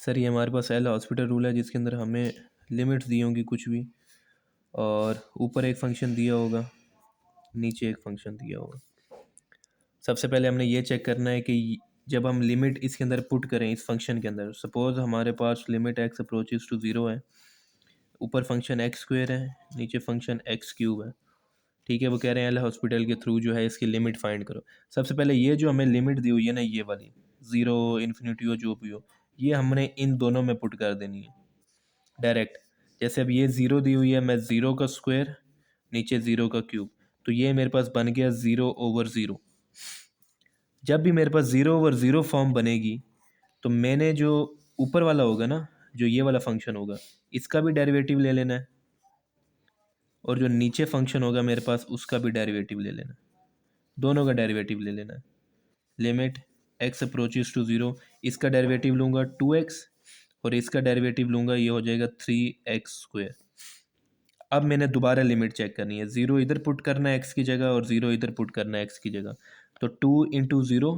Sir ये हमारे पास L Hospital rule है जिसके अंदर हमें लिमिट्स दी होंगी कुछ भी, और ऊपर एक फंक्शन दिया होगा, नीचे एक फंक्शन दिया होगा। सबसे पहले हमने ये चेक करना है कि जब हम लिमिट इसके अंदर पुट करें इस फंक्शन के अंदर, सपोज हमारे पास limit x approaches to zero है, ऊपर फंक्शन एक्स स्क्वेयर है, नीचे फंक्शन एक्स क्यूब है। ठीक है, वो कह रहे हैं एल हॉस्पिटल के थ्रू जो है इसकी लिमिट फाइंड करो। सबसे पहले ये जो हमें लिमिट दी हुई है ना, ये वाली ज़ीरो इन्फिनिटी हो जो भी हो, ये हमने इन दोनों में पुट कर देनी है डायरेक्ट। जैसे अब ये ज़ीरो दी हुई है, मैं ज़ीरो का स्क्वायर नीचे ज़ीरो का क्यूब, तो ये मेरे पास बन गया ज़ीरो ओवर ज़ीरो। जब भी मेरे पास ज़ीरो ओवर ज़ीरो फॉर्म बनेगी तो मैंने जो ऊपर वाला होगा ना, जो ये वाला फंक्शन होगा, इसका भी डेरिवेटिव ले लेना है, और जो नीचे फंक्शन होगा मेरे पास उसका भी डेरिवेटिव ले लेना है, दोनों का डेरिवेटिव ले लेना है। Limit x approaches to zero, इसका डेरिवेटिव लूँगा 2x, और इसका डेरिवेटिव लूँगा, ये हो जाएगा 3x स्क्वायर। अब मैंने दोबारा लिमिट चेक करनी है, ज़ीरो इधर पुट करना है एक्स की जगह और ज़ीरो इधर पुट करना है एक्स की जगह, तो 2 इंटू ज़ीरो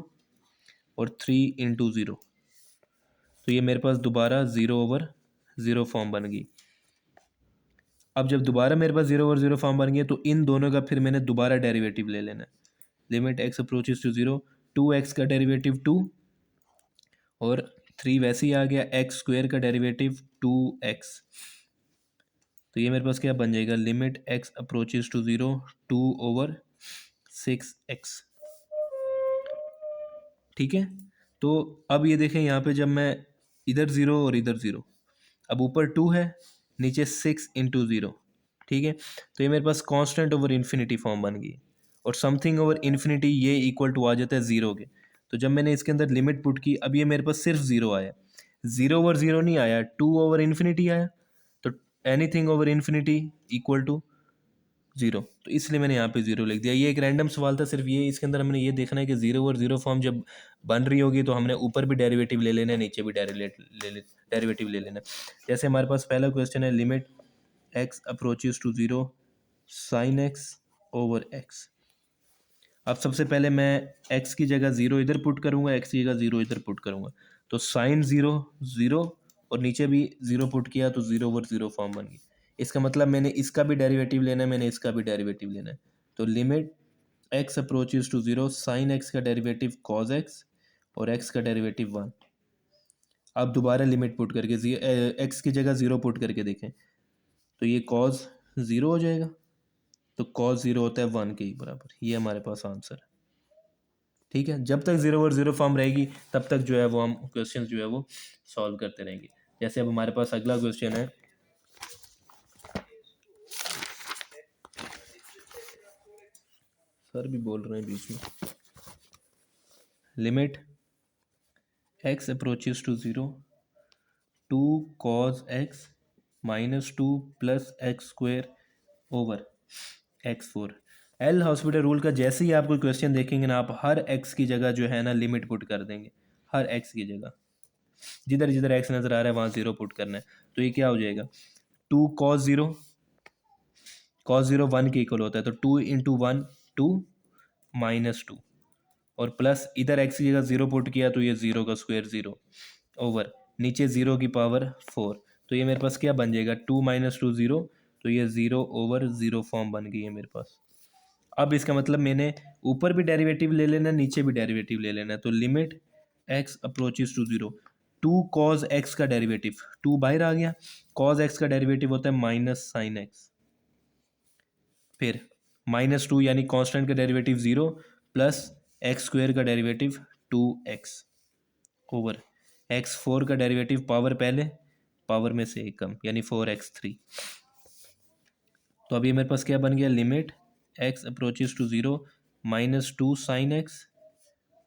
और 3 इंटू ज़ीरो, तो ये मेरे पास दोबारा ज़ीरो ओवर ज़ीरो फॉर्म बन गई। अब जब दोबारा मेरे पास ज़ीरो ओवर ज़ीरो फॉर्म बन गया तो इन दोनों का फिर मैंने दोबारा डेरिवेटिव ले लेना है। Limit x approaches to zero, 2x का डेरिवेटिव 2, और 3 वैसे ही आ गया, एक्स स्क्वेयर का डेरिवेटिव 2x, तो ये मेरे पास क्या बन जाएगा, limit x approaches to zero 2 over 6x। ठीक है, तो अब ये देखें यहाँ पे जब मैं इधर ज़ीरो और इधर ज़ीरो, अब ऊपर 2 है, नीचे 6 इंटू ज़ीरो। ठीक है, तो ये मेरे पास कांस्टेंट ओवर इन्फिनिटी फॉर्म बन गई, और समथिंग ओवर इन्फिनिटी ये इक्वल टू आ जाता है ज़ीरो के। तो जब मैंने इसके अंदर लिमिट पुट की, अब ये मेरे पास सिर्फ ज़ीरो आया, ज़ीरो ओवर ज़ीरो नहीं आया, 2 ओवर इन्फिनिटी आया। तो anything over infinity equal to zero, तो इसलिए मैंने यहाँ पे ज़ीरो लिख दिया। ये एक रैंडम सवाल था, सिर्फ ये इसके अंदर हमने ये देखना है कि ज़ीरो ओवर ज़ीरो फॉर्म जब बन रही होगी तो हमने ऊपर भी डेरिवेटिव ले लेना है, नीचे भी डेरिवेटिव ले लेना है। जैसे हमारे पास पहला क्वेश्चन है, limit x approaches to zero sine x over x. अब सबसे पहले मैं एक्स की जगह ज़ीरो इधर पुट करूँगा, एक्स की जगह ज़ीरो इधर पुट करूँगा, तो साइन ज़ीरो ज़ीरो, और नीचे भी ज़ीरो पुट किया तो ज़ीरो ओवर ज़ीरो फॉर्म बन गई। इसका मतलब मैंने इसका भी डेरिवेटिव लेना है, मैंने इसका भी डेरिवेटिव लेना है। तो limit x approaches to zero sine x का डेरिवेटिव कॉज एक्स, और एक्स का डेरिवेटिव 1। अब दोबारा लिमिट पुट करके एक्स की जगह ज़ीरो पुट करके देखें, तो ये कॉज ज़ीरो हो जाएगा, तो कॉज ज़ीरो होता है 1 के ही बराबर। ये हमारे पास आंसर है। ठीक है, जब तक ज़ीरो ओवर ज़ीरो फॉर्म रहेगी तब तक जो है वो हम क्वेश्चन जो है वो सॉल्व करते रहेंगे। जैसे अब हमारे पास अगला क्वेश्चन है, सर भी बोल रहे हैं बीच में, limit x approaches to zero 2 cos x minus 2 plus x square over x4। L Hospital rule का जैसे ही आप कोई क्वेश्चन देखेंगे ना, आप हर x की जगह जो है ना लिमिट पुट कर देंगे, हर x की जगह जिधर जिधर x नज़र आ रहा है वहाँ ज़ीरो पुट करना है। तो ये क्या हो जाएगा, 2 cos ज़ीरो, कॉस ज़ीरो 1 के इक्वल होता है, तो 2 इंटू 1 2 माइनस 2, और प्लस इधर एक्स की जगह ज़ीरो पुट किया तो ये ज़ीरो का स्क्वायर ज़ीरो, ओवर नीचे ज़ीरो की पावर 4, तो ये मेरे पास क्या बन जाएगा, 2 माइनस 2 ज़ीरो, तो ये ज़ीरो ओवर ज़ीरो फॉर्म बन गई है मेरे पास। अब इसका मतलब मैंने ऊपर भी डेरिवेटिव ले लेना है, नीचे भी डेरिवेटिव ले लेना है। तो limit x approaches to zero 2 cos x का डेरिवेटिव, 2 बाहर आ गया, कॉज एक्स का डेरिवेटिव होता है माइनस साइन एक्स, फिर माइनस 2 यानी कांस्टेंट का डेरिवेटिव 0, प्लस एक्स स्क्वेयर का डेरिवेटिव 2x, ओवर x4 का डेरिवेटिव पावर पहले, पावर में से एक कम, यानी 4x3। तो अभी मेरे पास क्या बन गया, limit x approaches to zero minus 2 sine x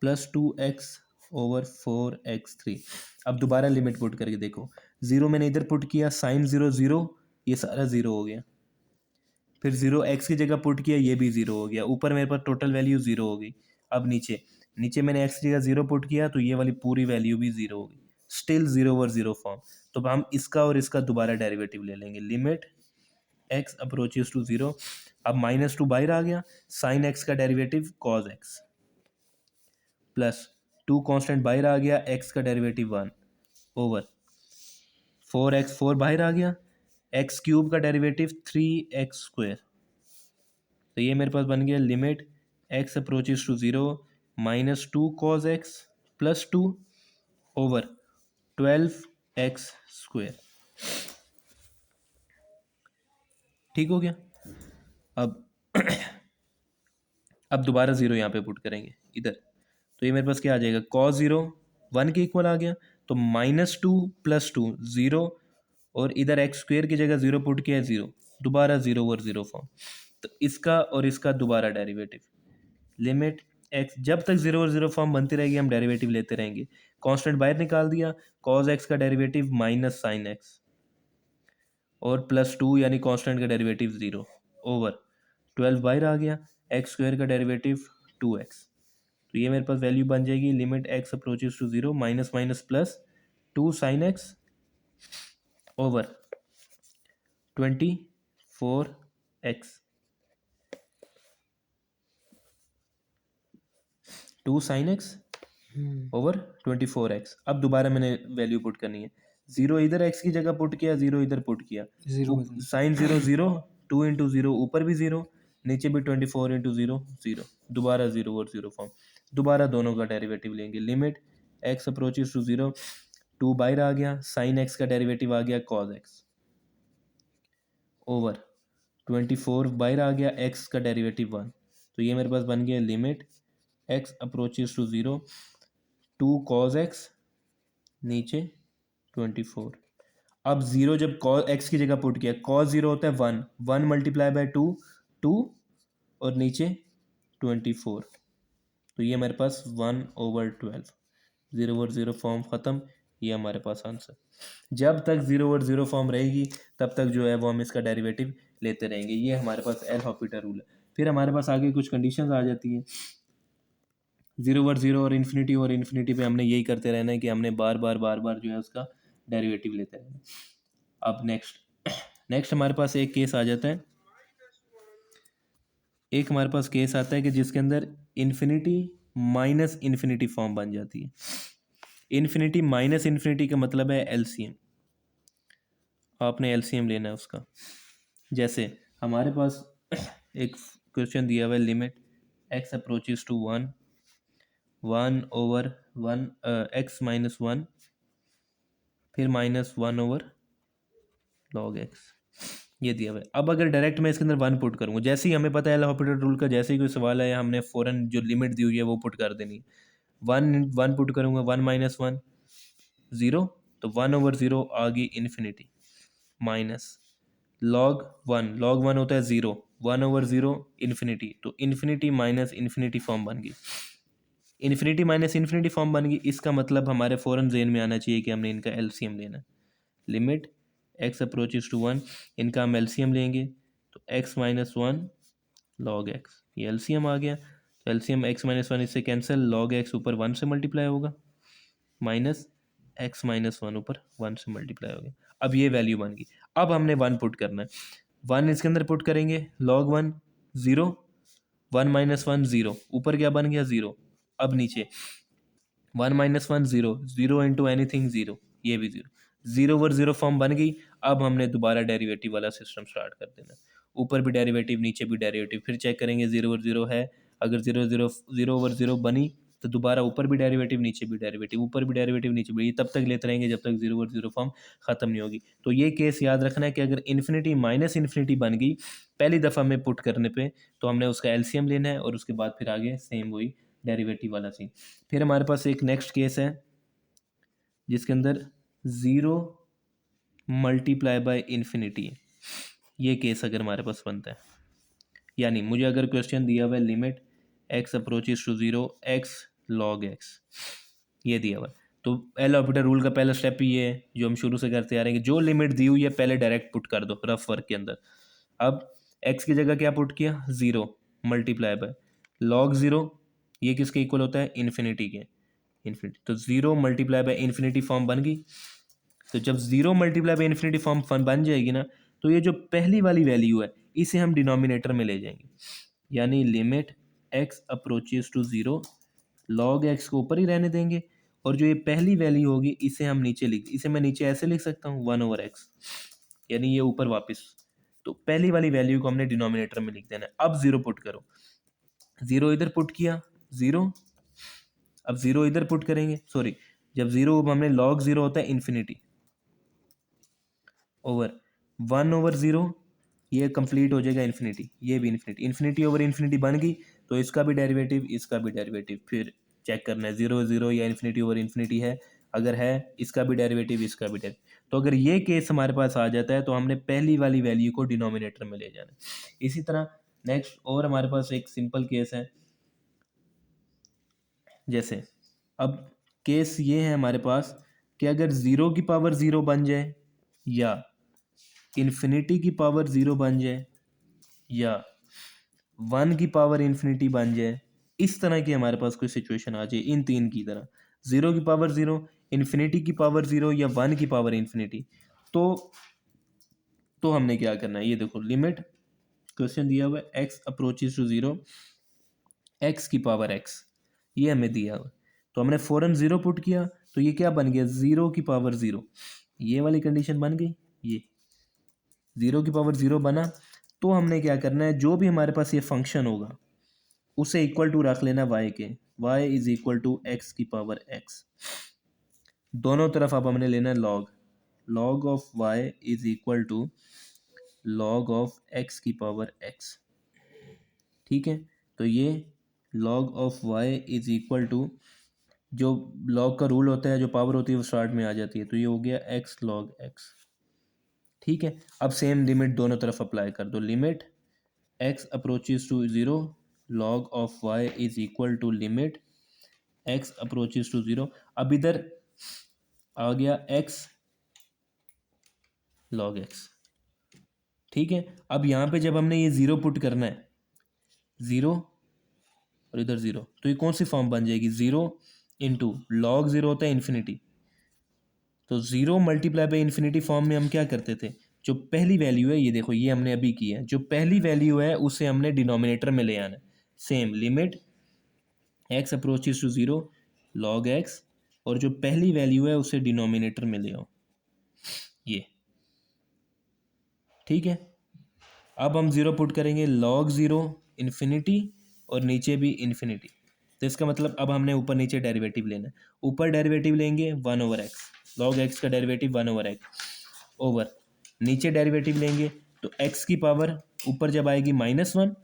plus 2x over 4x3। अब दोबारा लिमिट पुट करके देखो, ज़ीरो मैंने इधर पुट किया, साइन ज़ीरो ज़ीरो, ये सारा ज़ीरो हो गया, फिर ज़ीरो एक्स की जगह पुट किया, ये भी ज़ीरो हो गया, ऊपर मेरे पास टोटल वैल्यू ज़ीरो हो गई। अब नीचे नीचे मैंने एक्स की जगह ज़ीरो पुट किया तो ये वाली पूरी वैल्यू भी ज़ीरो हो गई, still zero over zero form. तो अब हम इसका और इसका दोबारा डेरिवेटिव ले लेंगे, limit x approaches to zero, अब माइनस 2 बाहर आ गया, साइन एक्स का derivative cos x, plus 2 constant बाहर आ गया, एक्स का डेरिवेटिव 1, ओवर 4x 4 बाहर आ गया, एक्स क्यूब का डेरिवेटिव 3x²। तो ये मेरे पास बन गया limit x approaches to 0 -2 cos x +2 over 12x²। ठीक हो गया। अब अब दोबारा ज़ीरो यहाँ पे पुट करेंगे इधर, तो ये मेरे पास क्या आ जाएगा, cos 0 1 के इक्वल आ गया, तो -2 +2 0, और इधर x² की जगह 0 पुट किया है 0, दोबारा 0 ओवर 0 फॉर्म। तो इसका और इसका दोबारा डेरिवेटिव, लिमिट x, जब तक 0 ओवर 0 फॉर्म बनती रहेगी हम डेरिवेटिव लेते रहेंगे। कांस्टेंट बाहर निकाल दिया, cos x का डेरिवेटिव माइनस साइन x, और +2 यानी कांस्टेंट का डेरिवेटिव 0 ओवर 12 बाहर आ गया, x² का डेरिवेटिव 2x। तो ये मेरे पास वैल्यू बन जाएगी limit x approaches to 0 minus minus plus 2 sine x over 24x, 2 sine x over 24x। अब दोबारा मैंने वैल्यू पुट करनी है, 0 इधर x की जगह पुट किया, 0 इधर पुट किया, साइन 0 0, 2 इंटू 0 ऊपर भी 0, नीचे भी 24 इंटू 0 0, दोबारा 0 और 0 फॉर्म। दोबारा दोनों का डेरिवेटिव लेंगे, लिमिट x अप्रोचेस टू 0, 2 बाहर आ गया, साइन x का डेरिवेटिव आ गया cos x ओवर 24 बाहर आ गया, x का डेरिवेटिव 1। तो ये मेरे पास बन गया limit x approaches to 0, 2 cos x नीचे 24। अब 0 जब cos x की जगह पुट किया, cos 0 होता है 1, 1 मल्टीप्लाई बाय 2 2, और नीचे 24। तो ये हमारे पास 1 ओवर 12, 0 ओवर 0 फॉर्म ख़त्म। ये हमारे पास आंसर। जब तक 0 ओवर 0 फॉर्म रहेगी तब तक जो है वो हम इसका डेरिवेटिव लेते रहेंगे। ये हमारे पास एल हॉपिटल रूल है। फिर हमारे पास आगे कुछ कंडीशंस आ जाती हैं। 0 ओवर 0 और इन्फिनिटी पे हमने यही करते रहना है कि हमने बार बार जो है उसका डेरिवेटिव लेते रहना है। अब नेक्स्ट हमारे पास एक केस आ जाता है, एक हमारे पास केस आता है कि जिसके अंदर इन्फिनिटी माइनस इन्फिनिटी फॉर्म बन जाती है। इन्फिनिटी माइनस इन्फिनिटी का मतलब है एलसीएम। आपने एलसीएम लेना है उसका। जैसे हमारे पास एक क्वेश्चन दिया हुआ है, limit x approaches to 1 1 over 1 x minus 1, फिर -1 ओवर log x, ये दिया हुआ है। अब अगर डायरेक्ट मैं इसके अंदर 1 पुट करूँगा, जैसे ही हमें पता है एल हॉपिटल रूल का, जैसे ही कोई सवाल है हमने फ़ौरन जो लिमिट दी हुई है वो पुट कर देनी। 1 पुट करूँगा, 1 माइनस 1 0, तो 1 ओवर 0 आ गई इन्फिनिटी, माइनस log 1 होता है 0, 1 ओवर 0 इन्फिनिटी, तो इन्फिनिटी माइनस इन्फिनिटी फॉर्म बन गई। इन्फिनिटी माइनस इन्फिनिटी फॉर्म बन गई, इसका मतलब हमारे फ़ौरन ज़हन में आना चाहिए कि हमने इनका एलसीएम लेना है। लिमिट एक्स अप्रोचेस टू 1, इनका हम एलसीएम लेंगे, तो x माइनस 1 log x, ये एलसीएम आ गया। तो एलसीएम x माइनस 1 इससे कैंसिल, log x ऊपर 1 से मल्टीप्लाई होगा, माइनस x माइनस 1 ऊपर 1 से मल्टीप्लाई हो गया। अब ये वैल्यू बन गई। अब हमने 1 पुट करना है, 1 इसके अंदर पुट करेंगे, log 1 0, 1 माइनस 1 0, ऊपर क्या बन गया 0, अब नीचे 1 माइनस 1 0, 0 इंटू एनीथिंग 0, ये भी 0, 0 ओवर 0 फॉर्म बन गई। अब हमने दोबारा डेरिवेटिव वाला सिस्टम स्टार्ट कर देना, ऊपर भी डेरिवेटिव नीचे भी डेरिवेटिव, फिर चेक करेंगे 0 ओवर 0 है, अगर 0 ओवर 0 बनी तो दोबारा ऊपर भी डेरिवेटिव नीचे भी डेरिवेटिव, ऊपर भी डेरिवेटिव नीचे भी, ये तब तक लेते रहेंगे जब तक 0 ओवर 0 फॉर्म ख़त्म नहीं होगी। तो ये केस याद रखना है कि अगर इन्फिनिटी माइनस इन्फिनिटी बन गई पहली दफ़ा में पुट करने पे, तो हमने उसका एलसीएम लेना है और उसके बाद फिर आगे सेम वही डेरिवेटिव वाला सीन। फिर हमारे पास एक नेक्स्ट केस है जिसके अंदर 0 मल्टीप्लाई बाय इन्फिनिटी है। ये केस अगर हमारे पास बनता है, यानी मुझे अगर क्वेश्चन दिया हुआ है limit x approaches to 0 x log x, ये दिया हुआ है, तो एल हॉपिटल रूल का पहला स्टेप ही ये है जो हम शुरू से करते आ रहे हैं कि जो लिमिट दी हुई है पहले डायरेक्ट पुट कर दो रफ वर्क के अंदर। अब x की जगह क्या पुट किया, 0 मल्टीप्लाई बाय log 0, ये किसके इक्वल होता है, इन्फिनिटी के, इन्फिनिटी, तो 0 मल्टीप्लाई बाय इन्फिनिटी फॉर्म बन गई। तो जब 0 मल्टीप्लाई बाय इन्फिनिटी फॉर्म बन जाएगी ना, तो ये जो पहली वाली वैल्यू है इसे हम डिनोमिनेटर में ले जाएंगे, यानी limit x approaches to 0 log x को ऊपर ही रहने देंगे और जो ये पहली वैल्यू होगी इसे हम नीचे इसे मैं नीचे ऐसे लिख सकता हूँ 1/x, यानी ये ऊपर वापस। तो पहली वाली वैल्यू को हमने डिनोमिनेटर में लिख देना है। अब जीरो पुट करो, जीरो इधर पुट किया, जीरो, अब जीरो इधर पुट करेंगे, सॉरी, जब जीरो हमने लॉग जीरो होता है इन्फिनिटी ओवर 1/0, ये कंप्लीट हो जाएगा इन्फिनिटी, ये भी इन्फिनिटी, इन्फिनिटी ओवर इन्फिनिटी बन गई, तो इसका भी डेरिवेटिव, इसका भी डेरिवेटिव, फिर चेक करना है 0/0 या इन्फिनिटी ओवर इन्फिनिटी है, अगर है इसका भी डेरिवेटिव, इसका भी डेरिवेटिव। तो अगर ये केस हमारे पास आ जाता है तो हमने पहली वाली वैल्यू को डिनोमिनेटर में ले जाना है। इसी तरह नेक्स्ट और हमारे पास एक सिंपल केस है, जैसे अब केस ये है हमारे पास कि अगर ज़ीरो की पावर ज़ीरो बन जाए या इन्फिनिटी की पावर ज़ीरो बन जाए या 1 की पावर इन्फिनिटी बन जाए, इस तरह की हमारे पास कोई सिचुएशन आ जाए इन तीन की तरह, ज़ीरो की पावर ज़ीरो, इन्फिनिटी की पावर ज़ीरो या 1 की पावर इन्फिनिटी, तो हमने क्या करना है, ये देखो लिमिट, क्वेश्चन दिया हुआ है x approaches to zero, x की पावर x, ये हमें दिया हुआ, तो हमने फ़ौरन ज़ीरो पुट किया, तो ये क्या बन गया, ज़ीरो की पावर ज़ीरो, ये वाली कंडीशन बन गई, ये ज़ीरो की पावर ज़ीरो बना। तो हमने क्या करना है, जो भी हमारे पास ये फंक्शन होगा उसे इक्वल टू रख लेना y के, y is equal to x की पावर x, दोनों तरफ अब हमने लेना है log, log of y is equal to log of x की पावर x, ठीक है। तो ये log of y is equal to, जो लॉग का रूल होता है, जो पावर होती है वो स्टार्ट में आ जाती है, तो ये हो गया x log x, ठीक है। अब सेम लिमिट दोनों तरफ अप्लाई कर दो, limit x approaches to zero log of y is equal to limit x approaches to zero, अब इधर आ गया x log x, ठीक है। अब यहाँ पे जब हमने ये ज़ीरो पुट करना है, ज़ीरो और इधर ज़ीरो, तो ये कौन सी फॉर्म बन जाएगी, ज़ीरो इंटू लॉग ज़ीरो होता है इन्फिनिटी, तो zero multiply by infinity form में हम क्या करते थे, जो पहली वैल्यू है, ये देखो ये हमने अभी की है, जो पहली वैल्यू है उसे हमने डिनोमिनेटर में ले आना, same limit x approaches to zero log x, और जो पहली वैल्यू है उसे डिनोमिनेटर में ले आओ, ये, ठीक है। अब हम ज़ीरो पुट करेंगे, log ज़ीरो इन्फिनिटी और नीचे भी इन्फिनिटी, तो इसका मतलब अब हमने ऊपर नीचे डेरिवेटिव लेना है, ऊपर डेरिवेटिव लेंगे 1/x, log x का डेरिवेटिव 1/x ओवर, नीचे डेरिवेटिव लेंगे तो x की पावर ऊपर जब आएगी -1,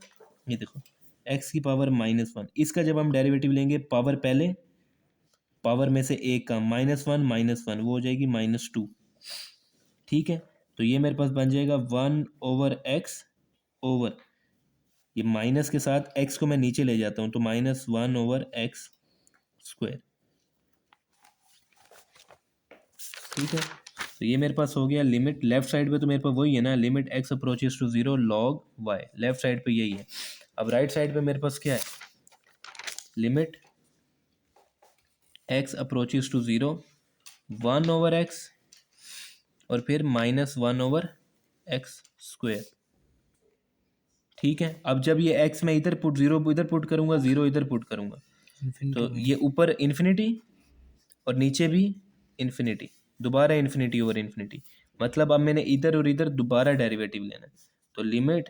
ये देखो x की पावर -1, इसका जब हम डेरिवेटिव लेंगे पावर पहले, पावर में से एक का -1 वो हो जाएगी -2, ठीक है। तो ये मेरे पास बन जाएगा 1/x ओवर, ये माइनस के साथ x को मैं नीचे ले जाता हूँ तो -1/x स्क्वायर, ठीक है। तो ये मेरे पास हो गया लिमिट, लेफ्ट साइड पे तो मेरे पास वही है ना, limit x approaches to zero log y, left side पे यही है। अब राइट साइड पे मेरे पास क्या है, limit x approaches to zero 1/x और फिर -1/x स्क्वायर, ठीक है। अब जब ये x मैं इधर पुट, ज़ीरो इधर पुट करूंगा, ज़ीरो इधर पुट करूंगा, तो ये ऊपर इन्फिनिटी और नीचे भी इन्फिनिटी, दोबारा इन्फिनिटी ओवर इन्फिनिटी, मतलब अब मैंने इधर और इधर दोबारा डेरिवेटिव लेना है, तो limit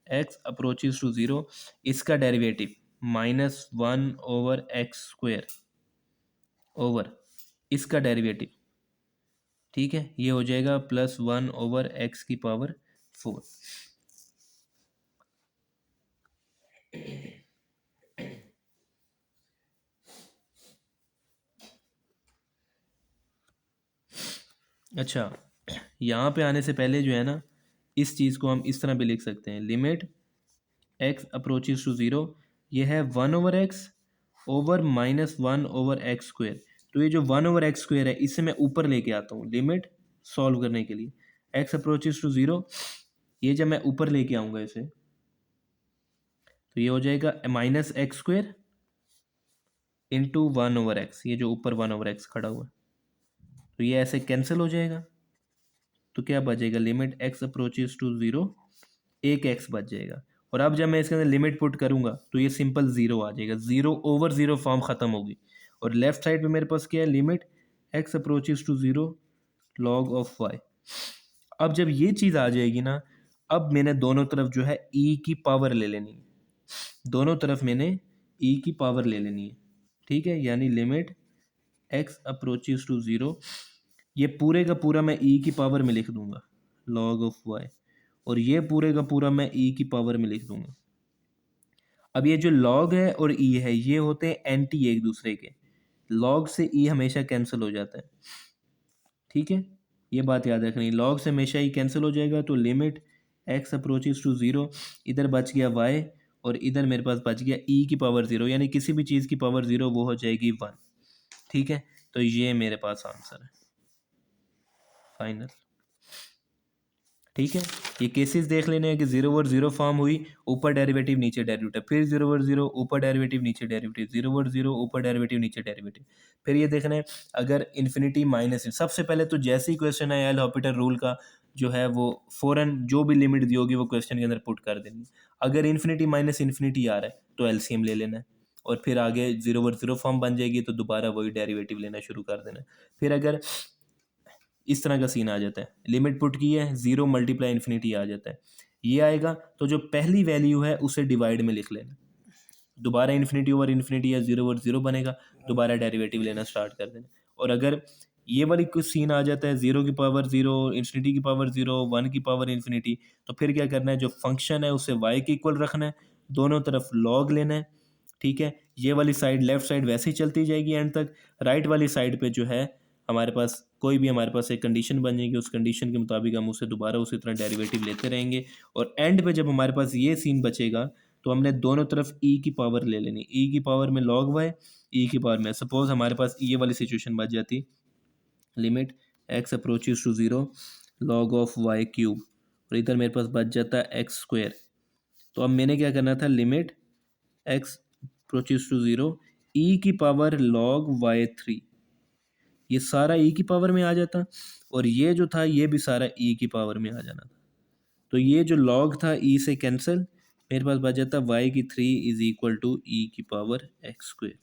x approaches to zero, इसका डेरिवेटिव -1/x स्क्वायर ओवर इसका डेरिवेटिव, ठीक है, ये हो जाएगा +1/x की पावर 4। अच्छा, यहाँ पे आने से पहले जो है ना, इस चीज़ को हम इस तरह भी लिख सकते हैं, limit x approaches to zero, ये है 1/x ओवर -1/x स्क्वायर, तो ये जो 1/x स्क्वायर है इसे मैं ऊपर लेके आता हूँ लिमिट सॉल्व करने के लिए, x अप्रोचेस टू ज़ीरो, ये जब मैं ऊपर लेके आऊँगा इसे, तो ये हो जाएगा -x स्क्वायर इंटू 1/x, ये जो ऊपर 1/x खड़ा हुआ है, तो ये ऐसे कैंसिल हो जाएगा, तो क्या बचेगा, limit x approaches to zero, एक x बच जाएगा, और अब जब मैं इसके अंदर लिमिट पुट करूंगा तो ये सिंपल ज़ीरो आ जाएगा, 0/0 फॉर्म ख़त्म होगी, और लेफ्ट साइड पे मेरे पास क्या है, limit x approaches to zero log of y. अब जब ये चीज़ आ जाएगी ना, अब मैंने दोनों तरफ जो है ई की पावर ले लेनी है, दोनों तरफ मैंने ई की पावर ले लेनी है, ठीक है। यानी limit x approaches to zero, ये पूरे का पूरा मैं ई की पावर में लिख दूंगा लॉग ऑफ वाई, और ये पूरे का पूरा मैं ई की पावर में लिख दूंगा। अब ये जो लॉग है और ई है ये होते हैं एंटी एक दूसरे के, लॉग से ई हमेशा कैंसिल हो जाता है, ठीक है। ये बात याद रखनी, लॉग से हमेशा ही कैंसिल हो जाएगा, तो limit x approaches to zero, इधर बच गया वाई और इधर मेरे पास बच गया ई की पावर ज़ीरो, यानी किसी भी चीज़ की पावर ज़ीरो वो हो जाएगी वन, ठीक है। तो ये मेरे पास आंसर है फाइनल, ठीक है। ये केसेस देख लेने हैं कि जीरो ओवर जीरो फॉर्म हुई, ऊपर डेरिवेटिव नीचे डेरिवेटिव, फिर जीरो ओवर जीरो ऊपर डेरिवेटिव नीचे डेरिवेटिव, जीरो ओवर जीरो ऊपर डेरिवेटिव नीचे डेरिवेटिव। फिर ये देखना है अगर इन्फिनिटी माइनस, सबसे पहले तो जैसे ही क्वेश्चन है एल हॉपिटल रूल का जो है वो फ़ौरन जो भी लिमिट दी होगी वो क्वेश्चन के अंदर पुट कर देनी। अगर इन्फिनिटी माइनस इन्फिनिटी आ रहा है तो एलसीएम ले लेना है, और फिर आगे जीरो ओवर जीरो फॉर्म बन जाएगी तो दोबारा वही डेरिवेटिव लेना शुरू कर देना है। फिर अगर इस तरह का सीन आ जाता है, लिमिट पुट की है, जीरो मल्टीप्लाई इन्फिनिटी आ जाता है, ये आएगा तो जो पहली वैल्यू है उसे डिवाइड में लिख लेना, दोबारा इन्फिनिटी ओवर इन्फिनिटी या जीरो ओवर जीरो बनेगा, दोबारा डेरिवेटिव लेना स्टार्ट कर देना। और अगर ये वाली कुछ सीन आ जाता है, जीरो की पावर जीरो, इन्फिनिटी की पावर जीरो, वन की पावर इन्फिनिटी, तो फिर क्या करना है, जो फंक्शन है उसे वाई के इक्वल रखना है, दोनों तरफ लॉग लेना है, ठीक है। ये वाली साइड लेफ्ट साइड वैसे ही चलती जाएगी एंड तक, राइट वाली साइड पे जो है हमारे पास कोई भी हमारे पास एक कंडीशन बन जाएगी, उस कंडीशन के मुताबिक हम उसे दोबारा उसी तरह डेरिवेटिव लेते रहेंगे, और एंड पे जब हमारे पास ये सीन बचेगा तो हमने दोनों तरफ ई की पावर ले लेनी, ई की पावर में लॉग वाई, ई की पावर में, सपोज हमारे पास ये वाली सिचुएशन बच जाती, limit x approaches to zero log of y cube, और इधर मेरे पास बच जाता है एक्स स्क्वेयर। तो अब मैंने क्या करना था, limit x approaches to zero e की पावर लॉग वाई थ्री, ये सारा ई की पावर में आ जाता, और ये जो था ये भी सारा ई की पावर में आ जाना था। तो ये जो लॉग था ई से कैंसिल, मेरे पास बच जाता वाई की three is equal to e की power x square,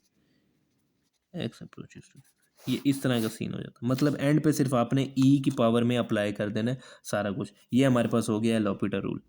x approaches to, ये इस तरह का सीन हो जाता। मतलब एंड पे सिर्फ आपने ई की पावर में अप्लाई कर देना है सारा कुछ। ये हमारे पास हो गया है l'Hopital रूल।